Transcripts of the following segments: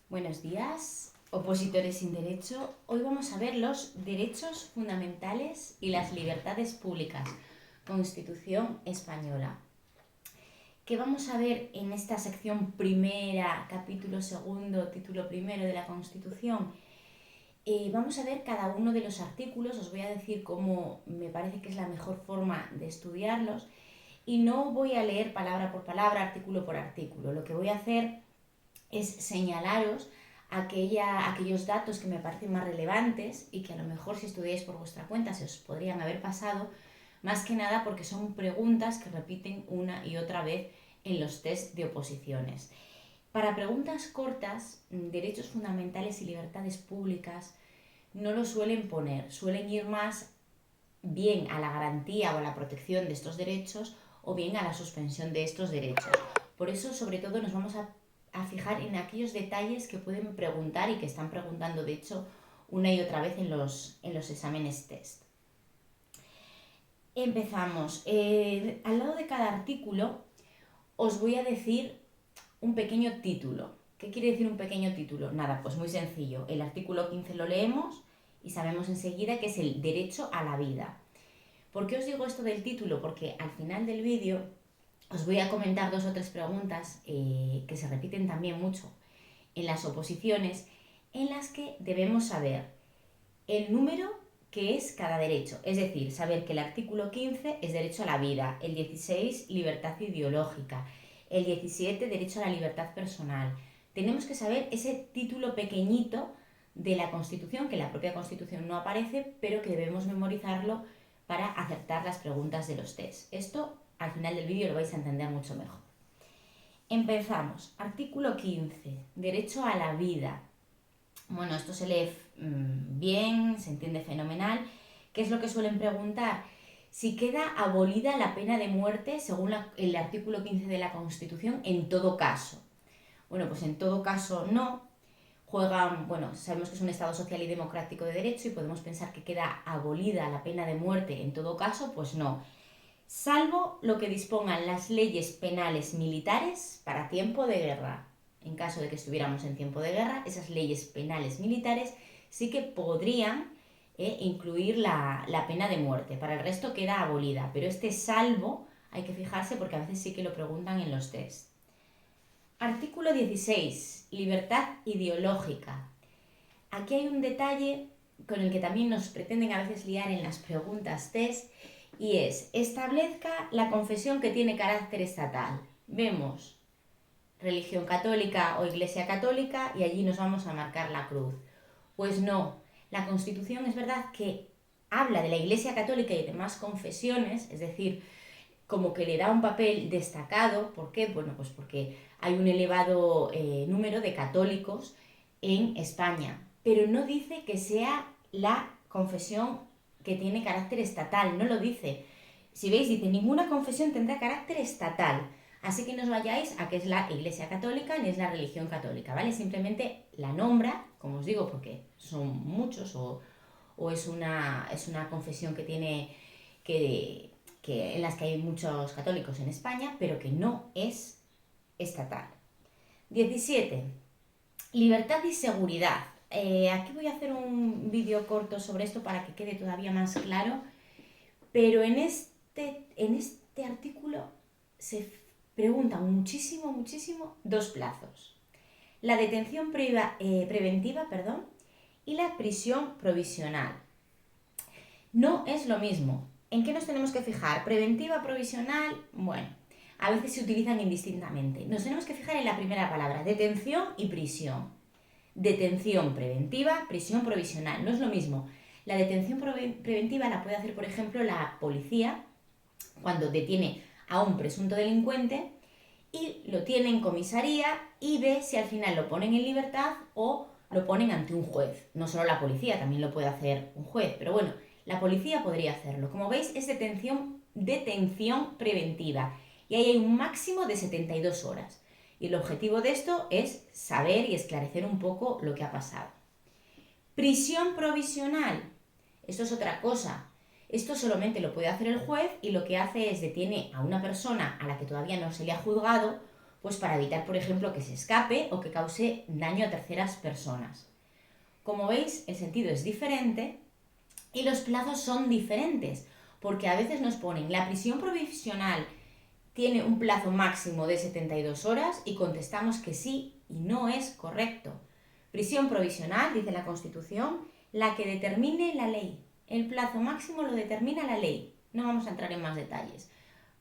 Buenos días, opositores sin derecho. Hoy vamos a ver los derechos fundamentales y las libertades públicas, Constitución Española. ¿Qué vamos a ver en esta sección primera, capítulo segundo, título primero de la Constitución? Vamos a ver cada uno de los artículos, os voy a decir cómo me parece que es la mejor forma de estudiarlos y no voy a leer palabra por palabra, artículo por artículo. Lo que voy a hacer es señalaros aquellos datos que me parecen más relevantes y que a lo mejor si estudiáis por vuestra cuenta se os podrían haber pasado, más que nada porque son preguntas que repiten una y otra vez en los test de oposiciones. Para preguntas cortas, derechos fundamentales y libertades públicas no lo suelen poner, suelen ir más bien a la garantía o a la protección de estos derechos o bien a la suspensión de estos derechos. Por eso, sobre todo, nos vamos a fijar en aquellos detalles que pueden preguntar y que están preguntando, de hecho, una y otra vez en los exámenes test. Empezamos. Al lado de cada artículo os voy a decir un pequeño título. ¿Qué quiere decir un pequeño título? Nada, pues muy sencillo. El artículo 15 lo leemos y sabemos enseguida que es el derecho a la vida. ¿Por qué os digo esto del título? Porque al final del vídeo os voy a comentar 2 o 3 preguntas que se repiten también mucho en las oposiciones, en las que debemos saber el número que es cada derecho. Es decir, saber que el artículo 15 es derecho a la vida, el 16 libertad ideológica, el 17 derecho a la libertad personal. Tenemos que saber ese título pequeñito de la Constitución, que en la propia Constitución no aparece, pero que debemos memorizarlo para acertar las preguntas de los test. Esto al final del vídeo lo vais a entender mucho mejor. Empezamos. Artículo 15. Derecho a la vida. Bueno, esto se lee bien, se entiende fenomenal. ¿Qué es lo que suelen preguntar? Si queda abolida la pena de muerte según el artículo 15 de la Constitución en todo caso. Bueno, pues en todo caso no. Sabemos que es un Estado social y democrático de derecho y podemos pensar que queda abolida la pena de muerte en todo caso, pues no. Salvo lo que dispongan las leyes penales militares para tiempo de guerra. En caso de que estuviéramos en tiempo de guerra, esas leyes penales militares sí que podrían incluir la pena de muerte. Para el resto queda abolida, pero este salvo hay que fijarse porque a veces sí que lo preguntan en los test. Artículo 16. Libertad ideológica. Aquí hay un detalle con el que también nos pretenden a veces liar en las preguntas test y es: establezca la confesión que tiene carácter estatal. Vemos religión católica o iglesia católica y allí nos vamos a marcar la cruz. Pues no, la Constitución es verdad que habla de la iglesia católica y demás confesiones, es decir, como que le da un papel destacado. ¿Por qué? Bueno, pues porque hay un elevado número de católicos en España, pero no dice que sea la confesión que tiene carácter estatal, no lo dice. Si veis, dice, ninguna confesión tendrá carácter estatal, así que no os vayáis a que es la Iglesia Católica ni es la religión católica, ¿vale? Simplemente la nombra, como os digo, porque son muchos o es una confesión que tiene en las que hay muchos católicos en España, pero que no es estatal. 17. Libertad y seguridad. Aquí voy a hacer un vídeo corto sobre esto para que quede todavía más claro, pero en este artículo se preguntan muchísimo 2 plazos. La detención preventiva y la prisión provisional. No es lo mismo. ¿En qué nos tenemos que fijar? Preventiva, provisional, bueno, a veces se utilizan indistintamente. Nos tenemos que fijar en la primera palabra, detención y prisión. Detención preventiva, prisión provisional, no es lo mismo. La detención preventiva la puede hacer, por ejemplo, la policía cuando detiene a un presunto delincuente y lo tiene en comisaría y ve si al final lo ponen en libertad o lo ponen ante un juez. No solo la policía, también lo puede hacer un juez, pero bueno, la policía podría hacerlo. Como veis, es detención preventiva y ahí hay un máximo de 72 horas. Y el objetivo de esto es saber y esclarecer un poco lo que ha pasado. Prisión provisional. Esto es otra cosa. Esto solamente lo puede hacer el juez y lo que hace es detiene a una persona a la que todavía no se le ha juzgado pues para evitar, por ejemplo, que se escape o que cause daño a terceras personas. Como veis, el sentido es diferente y los plazos son diferentes, porque a veces nos ponen la prisión provisional tiene un plazo máximo de 72 horas y contestamos que sí y no es correcto. Prisión provisional, dice la Constitución, la que determine la ley. El plazo máximo lo determina la ley. No vamos a entrar en más detalles.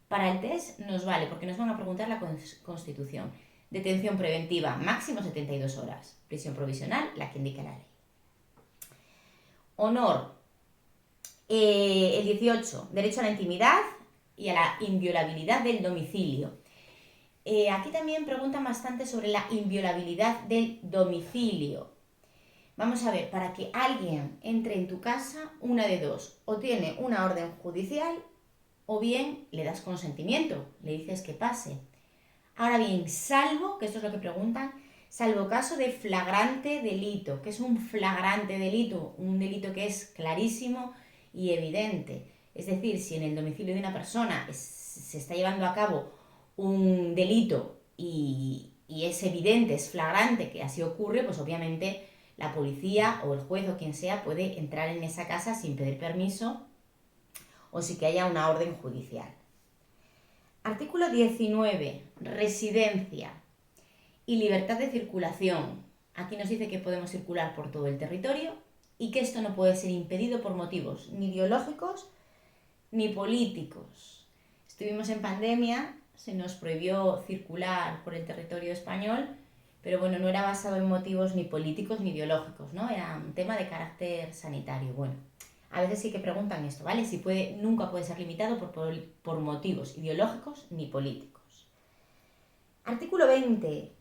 Para el test nos vale porque nos van a preguntar la Constitución. Detención preventiva, máximo 72 horas. Prisión provisional, la que indica la ley. Honor. El 18, derecho a la intimidad y a la inviolabilidad del domicilio. Aquí también preguntan bastante sobre la inviolabilidad del domicilio. Vamos a ver, para que alguien entre en tu casa, una de dos, o tiene una orden judicial o bien le das consentimiento, le dices que pase. Ahora bien, salvo, que esto es lo que preguntan, salvo caso de flagrante delito. ¿Qué es un flagrante delito? Un delito que es clarísimo y evidente. Es decir, si en el domicilio de una persona se está llevando a cabo un delito y es evidente, es flagrante que así ocurre, pues obviamente la policía o el juez o quien sea puede entrar en esa casa sin pedir permiso o sin que haya una orden judicial. Artículo 19. Residencia y libertad de circulación. Aquí nos dice que podemos circular por todo el territorio y que esto no puede ser impedido por motivos ni ideológicos ni políticos. Estuvimos en pandemia, se nos prohibió circular por el territorio español, pero bueno, no era basado en motivos ni políticos ni ideológicos, ¿no? Era un tema de carácter sanitario. Bueno, a veces sí que preguntan esto, ¿vale? Si nunca puede ser limitado por motivos ideológicos ni políticos. Artículo 20.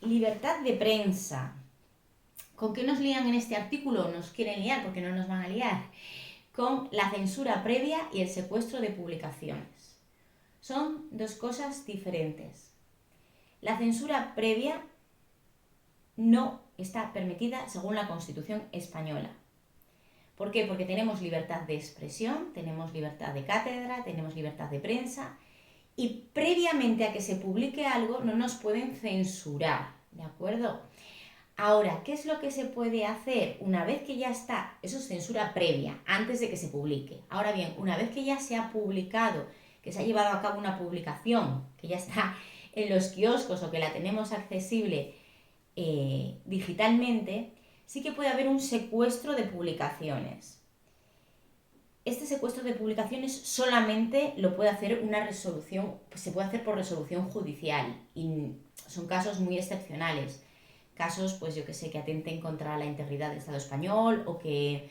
Libertad de prensa. ¿Con qué nos lían en este artículo? Nos quieren liar porque no nos van a liar. Con la censura previa y el secuestro de publicaciones. Son dos cosas diferentes. La censura previa no está permitida según la Constitución española. ¿Por qué? Porque tenemos libertad de expresión, tenemos libertad de cátedra, tenemos libertad de prensa y previamente a que se publique algo no nos pueden censurar, ¿de acuerdo? Ahora, ¿qué es lo que se puede hacer una vez que ya está? Eso es censura previa, antes de que se publique. Ahora bien, una vez que ya se ha publicado, que se ha llevado a cabo una publicación, que ya está en los kioscos o que la tenemos accesible digitalmente, sí que puede haber un secuestro de publicaciones. Este secuestro de publicaciones solamente lo puede hacer una resolución, se puede hacer por resolución judicial y son casos muy excepcionales. Casos, pues yo que sé, que atenten contra la integridad del Estado español o que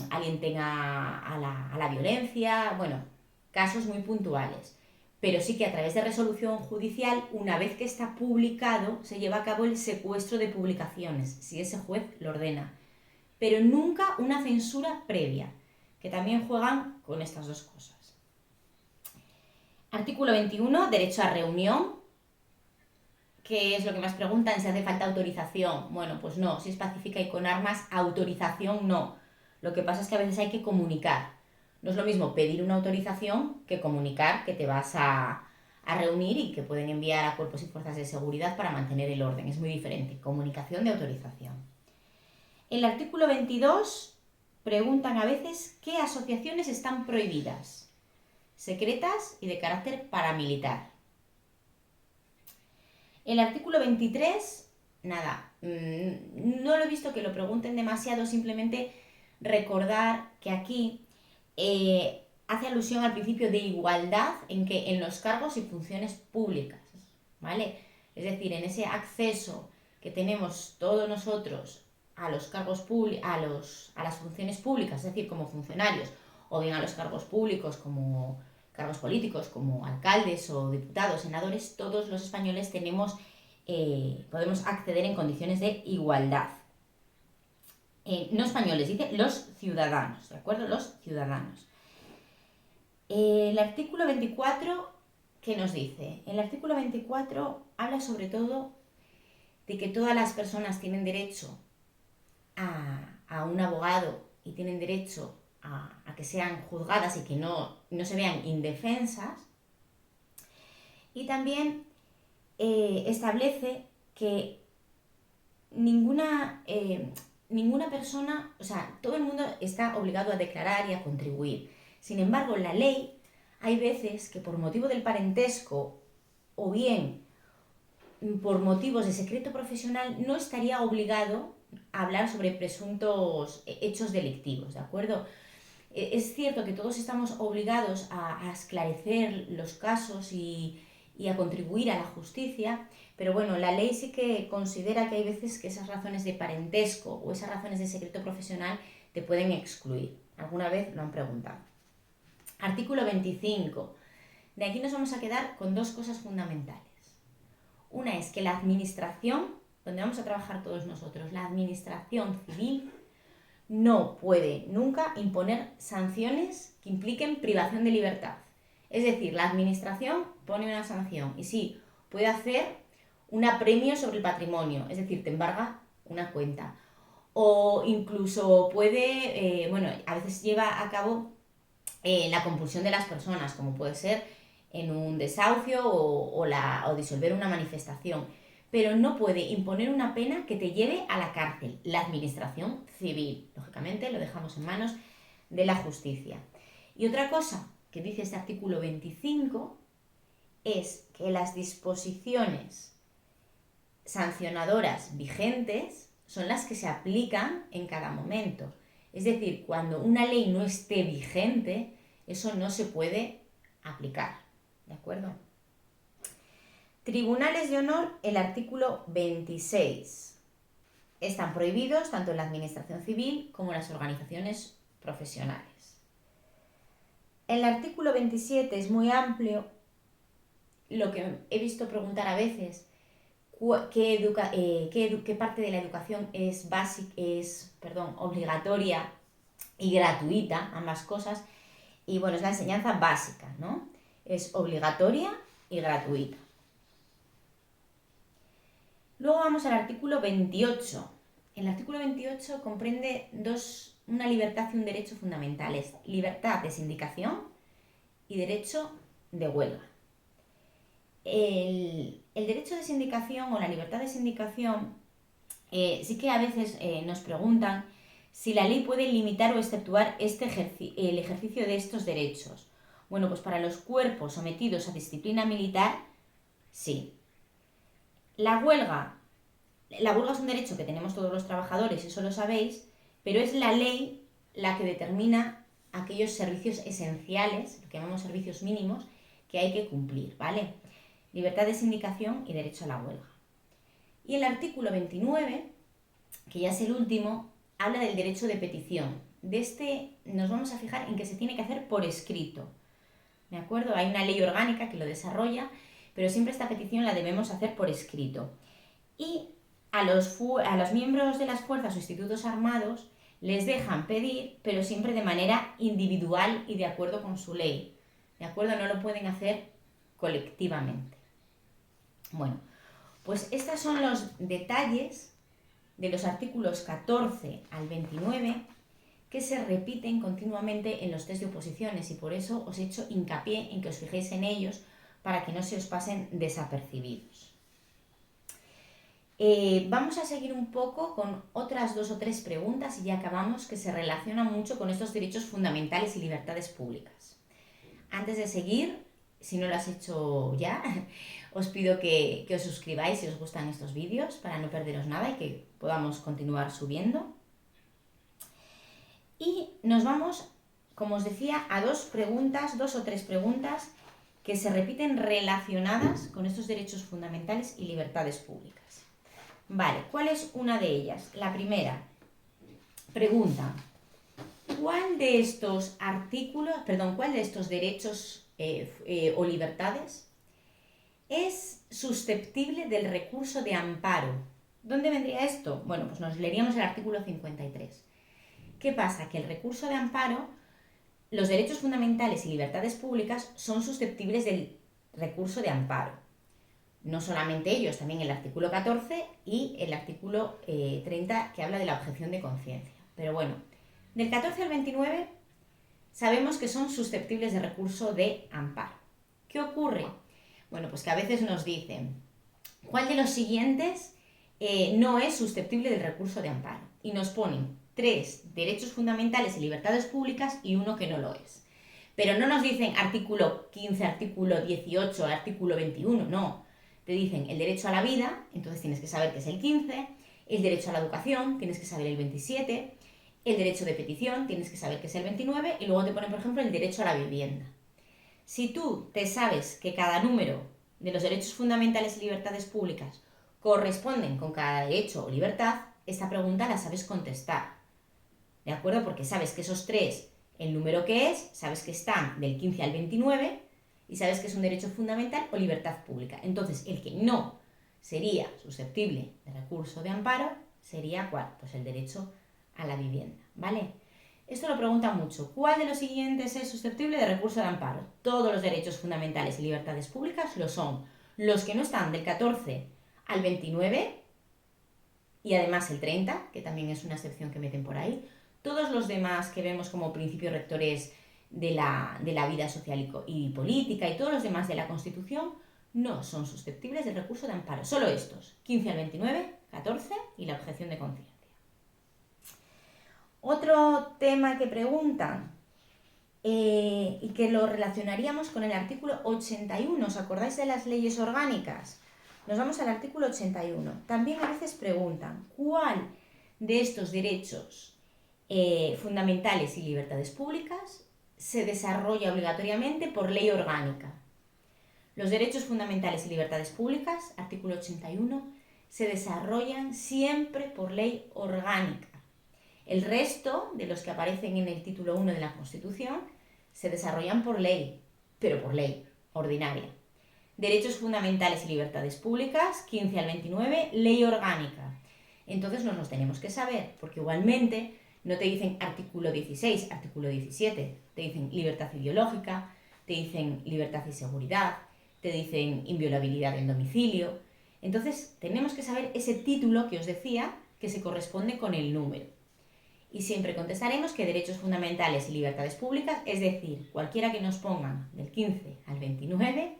alguien tenga a la violencia, bueno, casos muy puntuales. Pero sí que a través de resolución judicial, una vez que está publicado, se lleva a cabo el secuestro de publicaciones, si ese juez lo ordena. Pero nunca una censura previa, que también juegan con estas dos cosas. Artículo 21, derecho a reunión. ¿Qué es lo que más preguntan? Si hace falta autorización. Bueno, pues no, si es pacífica y con armas, autorización no. Lo que pasa es que a veces hay que comunicar. No es lo mismo pedir una autorización que comunicar que te vas a reunir y que pueden enviar a cuerpos y fuerzas de seguridad para mantener el orden. Es muy diferente. Comunicación de autorización. En el artículo 22 preguntan a veces qué asociaciones están prohibidas. Secretas y de carácter paramilitar. El artículo 23, nada, no lo he visto que lo pregunten demasiado, simplemente recordar que aquí hace alusión al principio de igualdad en los cargos y funciones públicas, ¿vale? Es decir, en ese acceso que tenemos todos nosotros a los cargos públicos, a las funciones públicas, es decir, como funcionarios, o bien a los cargos públicos como cargos políticos como alcaldes o diputados, senadores, todos los españoles podemos acceder en condiciones de igualdad. No españoles, dice los ciudadanos, ¿de acuerdo? Los ciudadanos. El artículo 24, ¿qué nos dice? El artículo 24 habla sobre todo de que todas las personas tienen derecho a un abogado y tienen derecho a que sean juzgadas y que no se vean indefensas. Y también establece que ninguna persona, o sea, todo el mundo está obligado a declarar y a contribuir. Sin embargo, la ley, hay veces que por motivo del parentesco o bien por motivos de secreto profesional no estaría obligado a hablar sobre presuntos hechos delictivos, ¿de acuerdo? Es cierto que todos estamos obligados a esclarecer los casos y a contribuir a la justicia, pero bueno, la ley sí que considera que hay veces que esas razones de parentesco o esas razones de secreto profesional te pueden excluir. ¿Alguna vez lo han preguntado? Artículo 25. De aquí nos vamos a quedar con dos cosas fundamentales. Una es que la administración, donde vamos a trabajar todos nosotros, la administración civil no puede nunca imponer sanciones que impliquen privación de libertad. Es decir, la administración pone una sanción y sí, puede hacer un apremio sobre el patrimonio, es decir, te embarga una cuenta. O incluso puede, a veces lleva a cabo la compulsión de las personas, como puede ser en un desahucio o disolver una manifestación, pero no puede imponer una pena que te lleve a la cárcel, la administración civil. Lógicamente lo dejamos en manos de la justicia. Y otra cosa que dice este artículo 25 es que las disposiciones sancionadoras vigentes son las que se aplican en cada momento. Es decir, cuando una ley no esté vigente, eso no se puede aplicar. ¿De acuerdo? Tribunales de honor, el artículo 26. Están prohibidos tanto en la administración civil como en las organizaciones profesionales. El artículo 27 es muy amplio. Lo que he visto preguntar a veces, ¿qué parte de la educación es obligatoria y gratuita? Ambas cosas. Y bueno, es la enseñanza básica, ¿no? Es obligatoria y gratuita. Luego vamos al artículo 28. El artículo 28 comprende una libertad y un derecho fundamentales. Libertad de sindicación y derecho de huelga. El derecho de sindicación o la libertad de sindicación, sí que a veces nos preguntan si la ley puede limitar o exceptuar el ejercicio de estos derechos. Bueno, pues para los cuerpos sometidos a disciplina militar, sí. La huelga es un derecho que tenemos todos los trabajadores, eso lo sabéis, pero es la ley la que determina aquellos servicios esenciales, lo que llamamos servicios mínimos, que hay que cumplir, ¿vale? Libertad de sindicación y derecho a la huelga. Y el artículo 29, que ya es el último, habla del derecho de petición. De este nos vamos a fijar en que se tiene que hacer por escrito. ¿De acuerdo? Hay una ley orgánica que lo desarrolla, pero siempre esta petición la debemos hacer por escrito. Y a los miembros de las fuerzas o institutos armados les dejan pedir, pero siempre de manera individual y de acuerdo con su ley. ¿De acuerdo? No lo pueden hacer colectivamente. Bueno, pues estos son los detalles de los artículos 14 al 29 que se repiten continuamente en los test de oposiciones y por eso os he hecho hincapié en que os fijéis en ellos para que no se os pasen desapercibidos. Vamos a seguir un poco con otras 2 o 3 preguntas y ya acabamos, que se relacionan mucho con estos derechos fundamentales y libertades públicas. Antes de seguir, si no lo has hecho ya, os pido que os suscribáis si os gustan estos vídeos para no perderos nada y que podamos continuar subiendo. Y nos vamos, como os decía, a 2 o 3 preguntas que se repiten relacionadas con estos derechos fundamentales y libertades públicas. Vale, ¿cuál es una de ellas? La primera pregunta: ¿cuál de estos derechos o libertades es susceptible del recurso de amparo? ¿Dónde vendría esto? Bueno, pues nos leeríamos el artículo 53. ¿Qué pasa? Que el recurso de amparo, los derechos fundamentales y libertades públicas son susceptibles del recurso de amparo. No solamente ellos, también el artículo 14 y el artículo 30, que habla de la objeción de conciencia. Pero bueno, del 14 al 29 sabemos que son susceptibles de recurso de amparo. ¿Qué ocurre? Bueno, pues que a veces nos dicen, ¿cuál de los siguientes no es susceptible del recurso de amparo? Y nos ponen 3 derechos fundamentales y libertades públicas y uno que no lo es. Pero no nos dicen artículo 15, artículo 18, artículo 21, no. Te dicen el derecho a la vida, entonces tienes que saber que es el 15, el derecho a la educación, tienes que saber el 27, el derecho de petición, tienes que saber que es el 29, y luego te ponen, por ejemplo, el derecho a la vivienda. Si tú te sabes que cada número de los derechos fundamentales y libertades públicas corresponden con cada derecho o libertad, esta pregunta la sabes contestar. ¿De acuerdo? Porque sabes que esos 3, el número que es, sabes que están del 15 al 29 y sabes que es un derecho fundamental o libertad pública. Entonces, el que no sería susceptible de recurso de amparo sería ¿cuál? Pues el derecho a la vivienda, ¿vale? Esto lo pregunta mucho. ¿Cuál de los siguientes es susceptible de recurso de amparo? Todos los derechos fundamentales y libertades públicas lo son. Los que no están del 14 al 29 y además el 30, que también es una excepción que meten por ahí. Todos los demás que vemos como principios rectores de la vida social y política y todos los demás de la Constitución no son susceptibles del recurso de amparo. Solo estos, 15 al 29, 14 y la objeción de conciencia. Otro tema que preguntan y que lo relacionaríamos con el artículo 81, ¿os acordáis de las leyes orgánicas? Nos vamos al artículo 81. También a veces preguntan, ¿cuál de estos derechos fundamentales y libertades públicas se desarrolla obligatoriamente por ley orgánica? Los derechos fundamentales y libertades públicas, artículo 81, se desarrollan siempre por ley orgánica. El resto de los que aparecen en el título 1 de la Constitución se desarrollan por ley, pero por ley ordinaria. Derechos fundamentales y libertades públicas, 15 al 29, ley orgánica. Entonces nos los tenemos que saber, porque igualmente no te dicen artículo 16, artículo 17, te dicen libertad ideológica, te dicen libertad y seguridad, te dicen inviolabilidad del domicilio. Entonces tenemos que saber ese título que os decía que se corresponde con el número. Y siempre contestaremos que derechos fundamentales y libertades públicas, es decir, cualquiera que nos pongan del 15 al 29,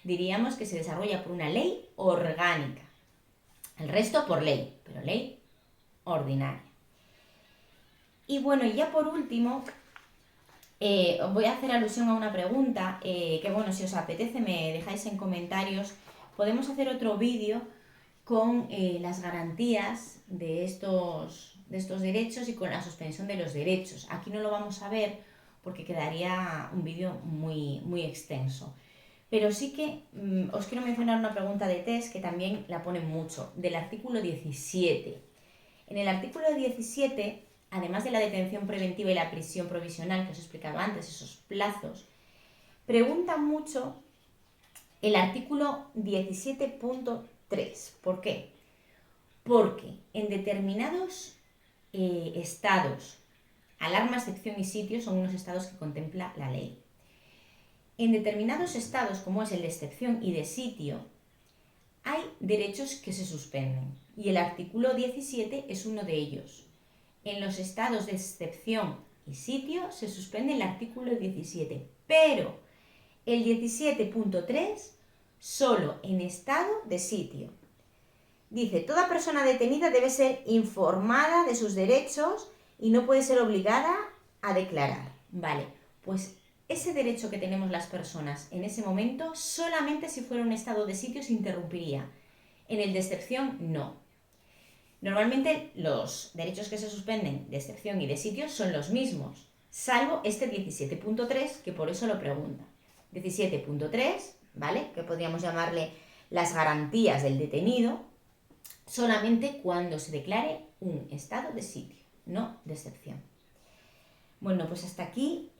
diríamos que se desarrolla por una ley orgánica. El resto por ley, pero ley ordinaria. Y bueno, y ya por último, os voy a hacer alusión a una pregunta que, bueno, si os apetece me dejáis en comentarios. Podemos hacer otro vídeo con las garantías de estos derechos y con la suspensión de los derechos. Aquí no lo vamos a ver porque quedaría un vídeo muy, muy extenso. Pero sí que os quiero mencionar una pregunta de test que también la ponen mucho, del artículo 17. En el artículo 17, además de la detención preventiva y la prisión provisional que os explicaba antes, esos plazos, preguntan mucho el artículo 17.3. ¿Por qué? Porque en determinados estados, alarma, excepción y sitio son unos estados que contempla la ley. En determinados estados, como es el de excepción y de sitio, hay derechos que se suspenden y el artículo 17 es uno de ellos. En los estados de excepción y sitio se suspende el artículo 17, pero el 17.3 solo en estado de sitio. Dice, toda persona detenida debe ser informada de sus derechos y no puede ser obligada a declarar. Vale, pues ese derecho que tenemos las personas en ese momento, solamente si fuera un estado de sitio se interrumpiría. En el de excepción, no. Normalmente los derechos que se suspenden de excepción y de sitio son los mismos, salvo este 17.3, que por eso lo pregunta. 17.3, ¿vale? Que podríamos llamarle las garantías del detenido, solamente cuando se declare un estado de sitio, no de excepción. Bueno, pues hasta aquí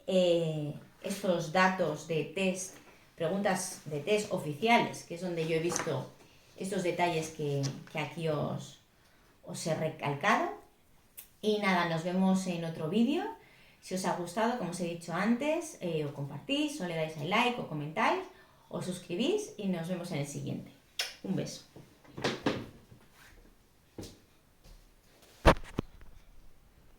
estos datos de test, preguntas de test oficiales, que es donde yo he visto estos detalles que aquí os he recalcado. Y nada, nos vemos en otro vídeo. Si os ha gustado, como os he dicho antes, o compartís, o le dais al like, o comentáis, o suscribís y nos vemos en el siguiente. Un beso.